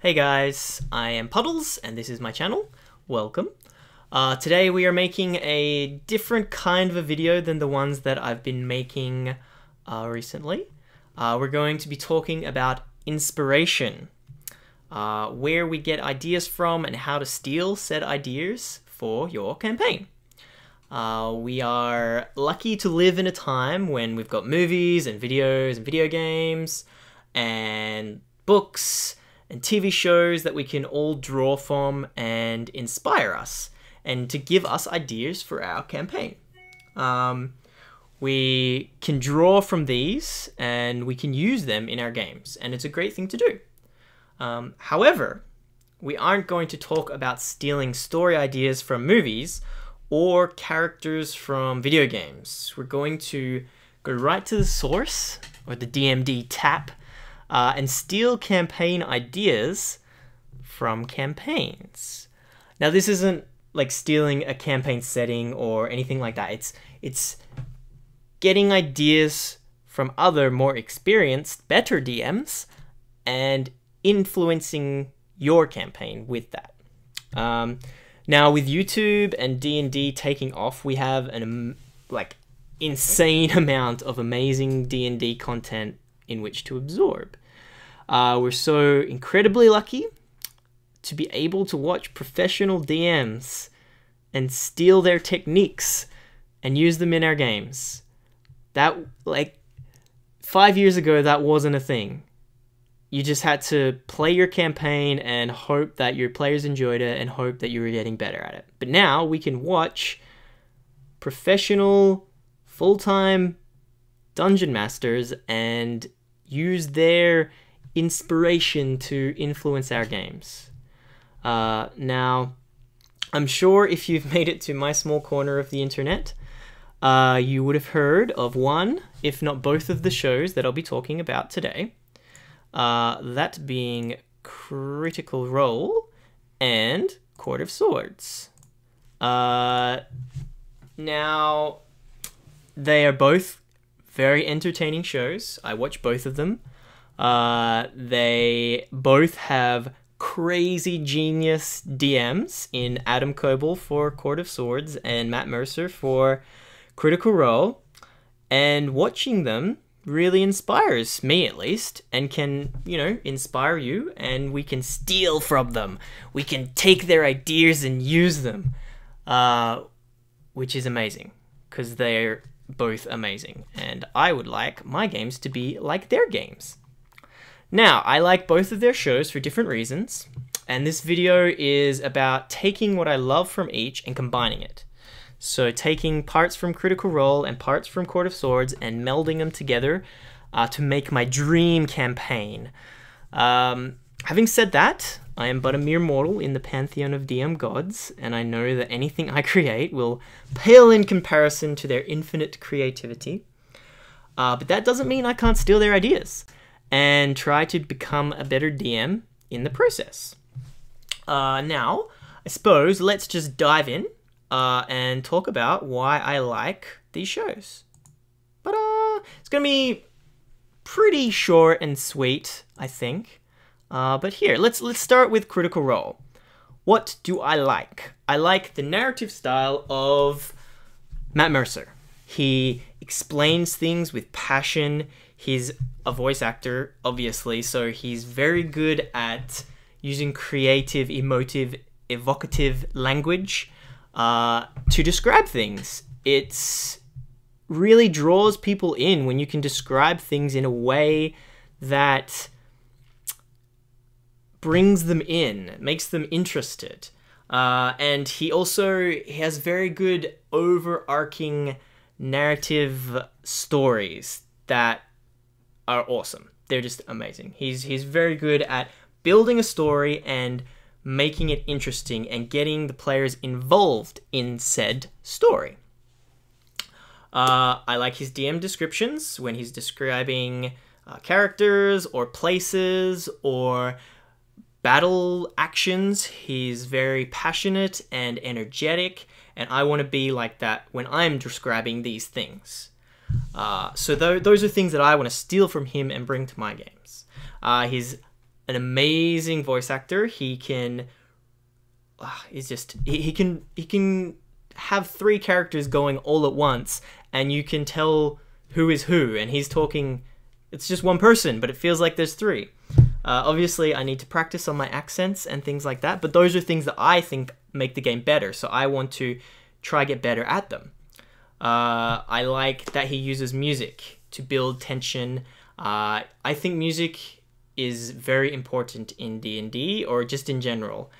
Hey guys, I am Puddles and this is my channel. Welcome. Today we are making a different kind of a video than the ones that I've been making recently. We're going to be talking about inspiration, where we get ideas from and how to steal said ideas for your campaign. We are lucky to live in a time when we've got movies and videos and video games and books and TV shows that we can all draw from and inspire us and to give us ideas for our campaign. We can draw from these and we can use them in our games, and it's a great thing to do. However, we aren't going to talk about stealing story ideas from movies or characters from video games. We're going to go right to the source, or the DMD tap, and steal campaign ideas from campaigns. Now, this isn't like stealing a campaign setting or anything like that. It's getting ideas from other more experienced, better DMs and influencing your campaign with that. Now, with YouTube and D&D taking off, we have an insane amount of amazing D&D content in which to absorb. We're so incredibly lucky to be able to watch professional DMs and steal their techniques and use them in our games. That, 5 years ago, that wasn't a thing. You just had to play your campaign and hope that your players enjoyed it and hope that you were getting better at it. But now we can watch professional, full-time dungeon masters and use their inspiration to influence our games. Now, I'm sure if you've made it to my small corner of the internet, you would have heard of one, if not both of the shows that I'll be talking about today. That being Critical Role and Court of Swords. Now, they are both very entertaining shows. I watch both of them. They both have crazy genius DMs in Adam Coble for Court of Swords and Matt Mercer for Critical Role, and watching them really inspires me, at least, and can, inspire you, and we can steal from them. We can take their ideas and use them, which is amazing, because they're both amazing, and I would like my games to be like their games. Now, I like both of their shows for different reasons, and this video is about taking what I love from each and combining it. So taking parts from Critical Role and parts from Court of Swords and melding them together to make my dream campaign. Having said that, I am but a mere mortal in the pantheon of DM gods, and I know that anything I create will pale in comparison to their infinite creativity. But that doesn't mean I can't steal their ideas and try to become a better DM in the process. Now, I suppose let's just dive in and talk about why I like these shows. But it's gonna be pretty short and sweet, I think. But here, let's start with Critical Role. What do I like? I like the narrative style of Matt Mercer. He explains things with passion. He's a voice actor, obviously, so he's very good at using creative, emotive, evocative language to describe things. It really draws people in when you can describe things in a way that brings them in, makes them interested. And he has very good overarching narrative stories that are awesome. They're just amazing. He's very good at building a story and making it interesting and getting the players involved in said story. I like his DM descriptions when he's describing characters or places or battle actions. He's very passionate and energetic, and I want to be like that when I'm describing these things. So those are things that I want to steal from him and bring to my games. He's an amazing voice actor. He can he can have three characters going all at once, and you can tell who is who, and he's talking. It's just one person, but it feels like there's three. Obviously, I need to practice on my accents and things like that, but those are things that I think make the game better, so I want to try get better at them. I like that he uses music to build tension. I think music is very important in D&D, or just in general.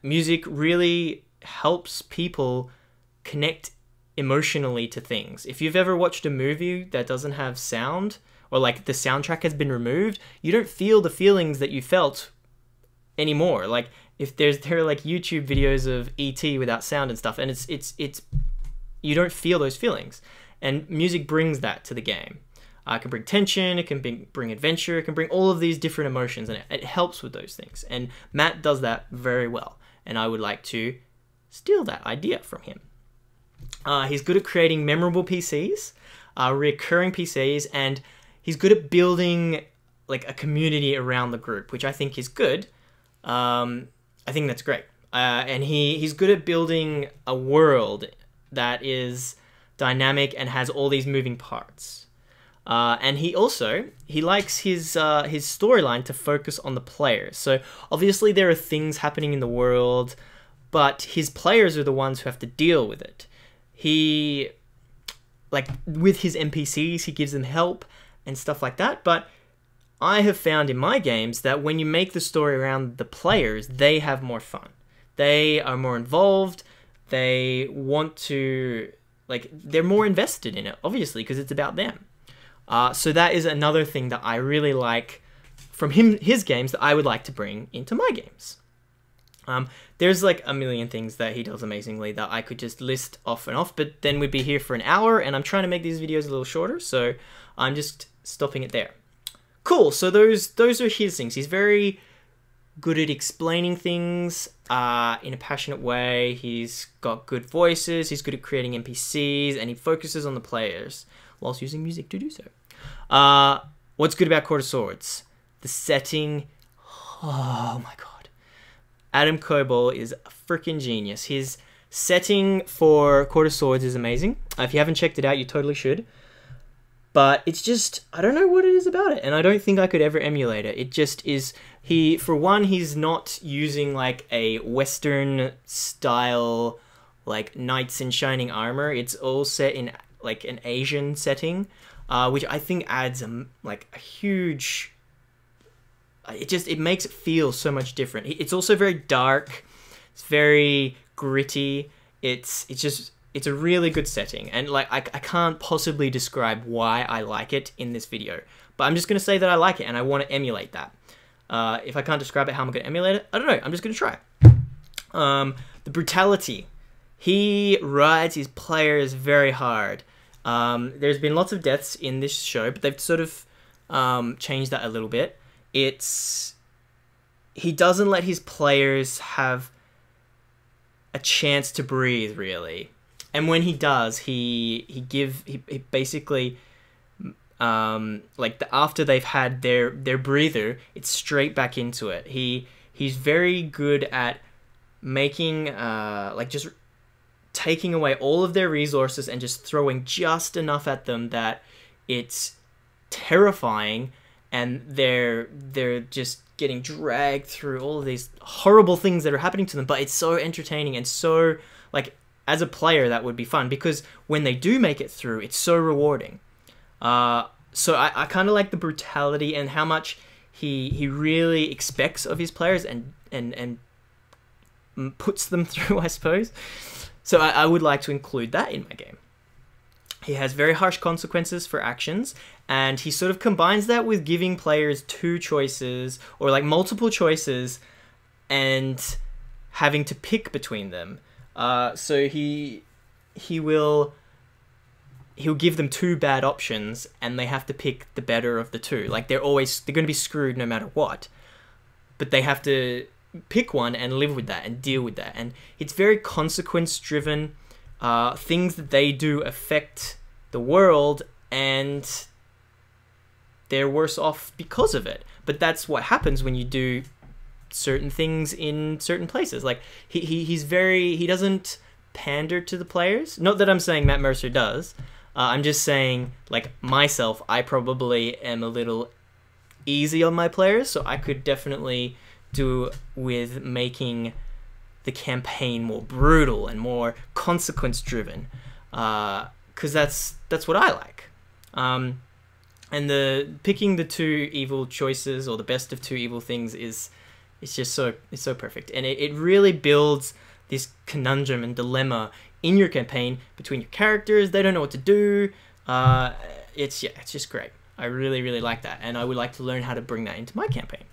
Music really helps people connect emotionally to things. If you've ever watched a movie that doesn't have sound, or like the soundtrack has been removed, you don't feel the feelings that you felt anymore. Like if there are like YouTube videos of ET without sound and stuff, and it's you don't feel those feelings, and music brings that to the game. It can bring tension, it can bring adventure, it can bring all of these different emotions, and it helps with those things. And Matt does that very well, and I would like to steal that idea from him. He's good at creating memorable PCs, recurring PCs, and he's good at building like a community around the group, which I think is good. I think that's great. And he's good at building a world that is dynamic and has all these moving parts. And he likes his storyline to focus on the players. So obviously there are things happening in the world, but his players are the ones who have to deal with it. He, like with his NPCs, he gives them help and stuff like that. But I have found in my games that when you make the story around the players, they have more fun. They are more involved. They want to, like, they're more invested in it, obviously, because it's about them. So that is another thing that I really like from his games that I would like to bring into my games. There's like a million things that he does amazingly that I could just list off and off, but then we'd be here for an hour, and I'm trying to make these videos a little shorter, so I'm just stopping it there. Cool, so those are his things. He's very good at explaining things in a passionate way. He's got good voices, he's good at creating NPCs, and he focuses on the players whilst using music to do so. What's good about Court of Swords? The setting. Oh my god. Adam Koebel is a freaking genius. His setting for Court of Swords is amazing. If you haven't checked it out, you totally should. But it's just, I don't know what it is about it, and I don't think I could ever emulate it. It just is, for one, he's not using like a Western style, like knights in shining armor. It's all set in like an Asian setting, which I think adds a huge, it makes it feel so much different. It's also very dark. It's very gritty. It's a really good setting, and like I can't possibly describe why I like it in this video, but I'm just gonna say that I like it and I want to emulate that. If I can't describe it, how am I gonna emulate it? I don't know. I'm just gonna try. The brutality. He rides his players very hard. There's been lots of deaths in this show, but they've sort of changed that a little bit. He doesn't let his players have a chance to breathe, really. And when he does, he basically after they've had their breather, it's straight back into it. He's very good at making just taking away all of their resources and just throwing just enough at them that it's terrifying, and they're just getting dragged through all of these horrible things that are happening to them, but it's so entertaining, and so, like, as a player that would be fun, because when they do make it through, it's so rewarding. So I kind of like the brutality and how much he really expects of his players and puts them through, I suppose. So I would like to include that in my game. He has very harsh consequences for actions, and he sort of combines that with giving players two choices, or like multiple choices, and having to pick between them. So he'll give them two bad options, and they have to pick the better of the two. Like they're going to be screwed no matter what, but they have to pick one and live with that and deal with that. And it's very consequence driven. Things that they do affect the world, and they're worse off because of it. but that's what happens when you do certain things in certain places. Like he doesn't pander to the players. Not that I'm saying Matt Mercer does. I'm just saying, like, myself, I probably am a little easy on my players, so I could definitely do with making the campaign more brutal and more consequence driven, because that's what I like. And the picking the two evil choices, or the best of two evil things, it's so perfect, and it really builds this conundrum and dilemma in your campaign between your characters. They don't know what to do. It's just great. I really like that, and I would like to learn how to bring that into my campaign.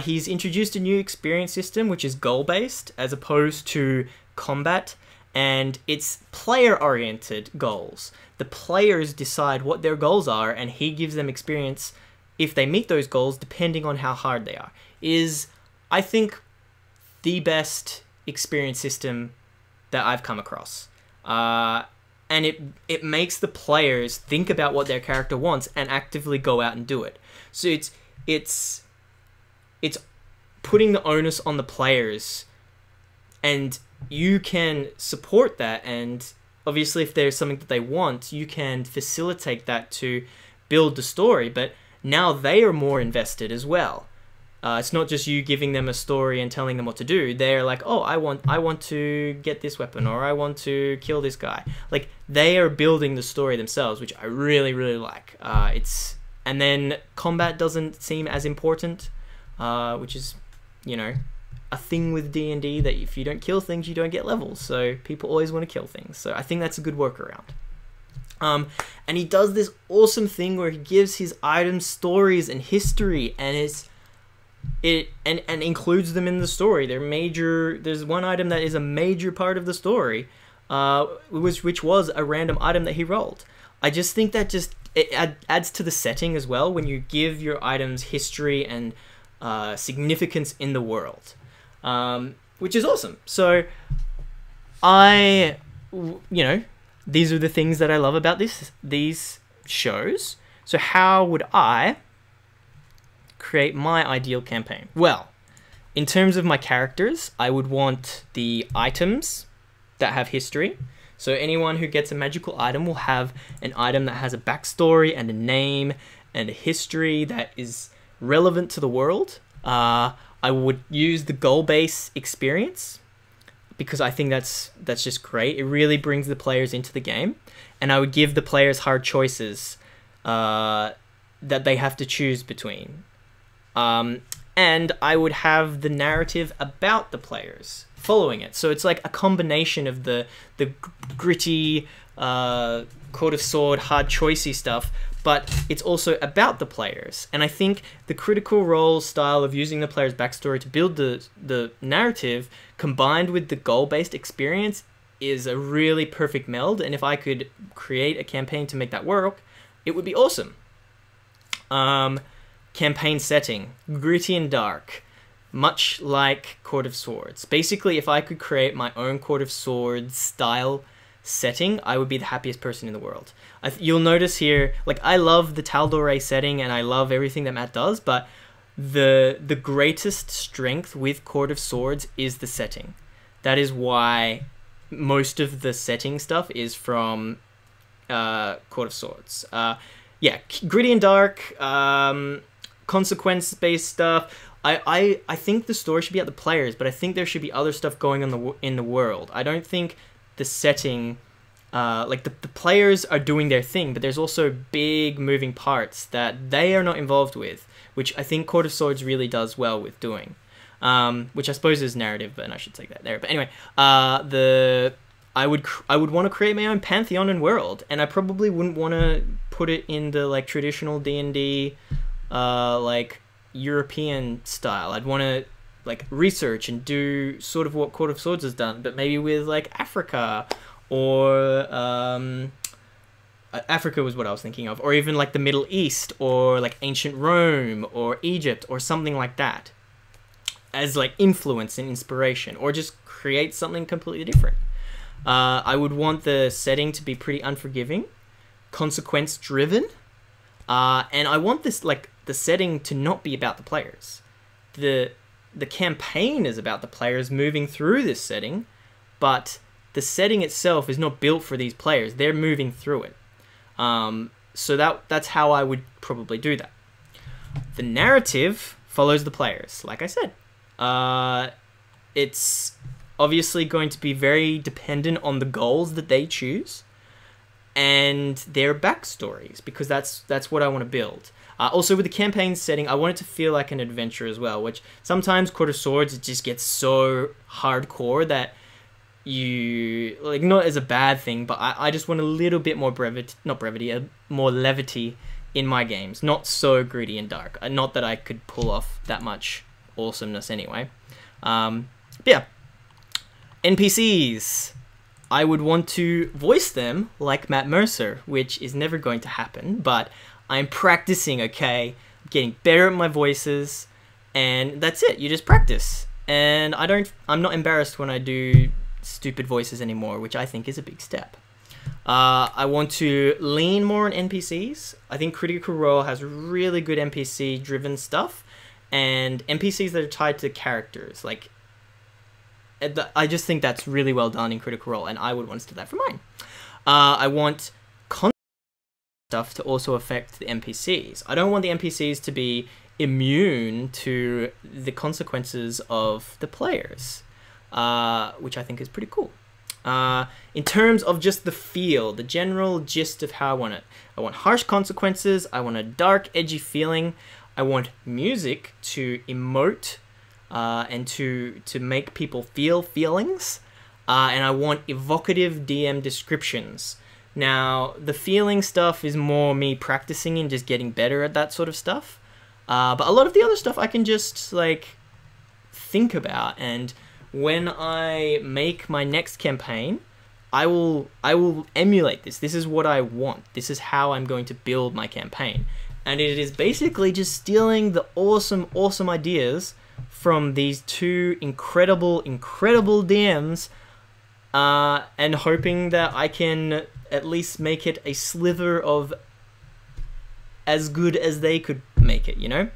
He's introduced a new experience system, which is goal-based as opposed to combat, and it's player-oriented goals. The players decide what their goals are, and he gives them experience if they meet those goals, depending on how hard they are. Is, I think, the best experience system that I've come across. And it makes the players think about what their character wants and actively go out and do it. So it's putting the onus on the players, and you can support that, and obviously if there's something that they want, you can facilitate that to build the story, but now they are more invested as well. It's not just you giving them a story and telling them what to do. They're like, oh, I want to get this weapon, or I want to kill this guy. Like, they are building the story themselves, which I really like. And then combat doesn't seem as important, which is, you know, a thing with D&D, that if you don't kill things, you don't get levels. So people always want to kill things. So I think that's a good workaround. And he does this awesome thing where he gives his items stories and history, and and includes them in the story. There's one item that is a major part of the story, which was a random item that he rolled. I just think that it adds to the setting as well when you give your items history and significance in the world, which is awesome. So these are the things that I love about these shows. So how would I create my ideal campaign? Well, in terms of my characters, I would want the items that have history. So anyone who gets a magical item will have an item that has a backstory and a name and a history that is relevant to the world. I would use the goal-based experience, because I think that's just great. It really brings the players into the game, and I would give the players hard choices that they have to choose between. And I would have the narrative about the players following it. So it's like a combination of the gritty, Court of Sword, hard choicey stuff, but it's also about the players. And I think the Critical Role style of using the player's backstory to build the narrative, combined with the goal-based experience, is a really perfect meld. And if I could create a campaign to make that work, it would be awesome. Campaign setting, gritty and dark, much like Court of Swords. Basically, if I could create my own Court of Swords style setting, I would be the happiest person in the world. You'll notice here, like, I love the Tal'Dorei setting and I love everything that Matt does, but the greatest strength with Court of Swords is the setting. That is why most of the setting stuff is from Court of Swords. Yeah, gritty and dark, consequence-based stuff. I think the story should be at the players, but I think there should be other stuff going on in the world. I don't think the setting, like the players are doing their thing, but there's also big moving parts that they are not involved with, which I think Court of Swords really does well with doing. Which I suppose is narrative, but I should take that there. But anyway, I would want to create my own pantheon and world, and I probably wouldn't want to put it in the like traditional D&D like European style. I'd want to like research and do sort of what Court of Swords has done, but maybe with like Africa, or Africa was what I was thinking of, or even like the Middle East, or like ancient Rome or Egypt or something like that, as like influence and inspiration, or just create something completely different. I would want the setting to be pretty unforgiving, consequence driven, and I want this like the setting to not be about the players. The campaign is about the players moving through this setting, but the setting itself is not built for these players. They're moving through it. So that's how I would probably do that. The narrative follows the players, like I said. It's obviously going to be very dependent on the goals that they choose and their backstories, because that's what I want to build. Also, with the campaign setting, I want it to feel like an adventure as well, which sometimes Court of Swords, it just gets so hardcore that you, like, not as a bad thing, but I just want a little bit more more levity in my games. Not so gritty and dark. Not that I could pull off that much awesomeness anyway. But yeah. NPCs. I would want to voice them like Matt Mercer, which is never going to happen, but I'm practicing, okay? I'm getting better at my voices, and that's it. You just practice. And I'm not embarrassed when I do stupid voices anymore, which I think is a big step. I want to lean more on NPCs. I think Critical Role has really good NPC-driven stuff, and NPCs that are tied to characters. Like, I just think that's really well done in Critical Role, and I would want to do that for mine. I want stuff to also affect the NPCs. I don't want the NPCs to be immune to the consequences of the players, which I think is pretty cool. In terms of just the feel, the general gist of how I want it. I want harsh consequences, I want a dark, edgy feeling, I want music to emote and to make people feel feelings, and I want evocative DM descriptions. Now, the feeling stuff is more me practicing and just getting better at that sort of stuff, but a lot of the other stuff I can just, like, think about, and when I make my next campaign, I will emulate this. This is what I want. This is how I'm going to build my campaign. And it is basically just stealing the awesome ideas from these two incredible DMs, and hoping that I can at least make it a sliver of as good as they could make it, you know?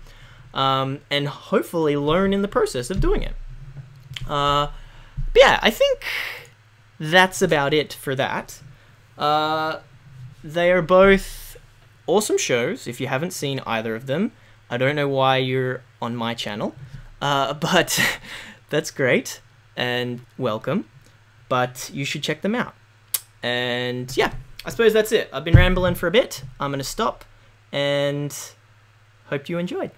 And hopefully learn in the process of doing it. But yeah, I think that's about it for that. They are both awesome shows. If you haven't seen either of them, I don't know why you're on my channel, but that's great and welcome. But you should check them out. And yeah, I suppose that's it. I've been rambling for a bit. I'm going to stop and hope you enjoyed.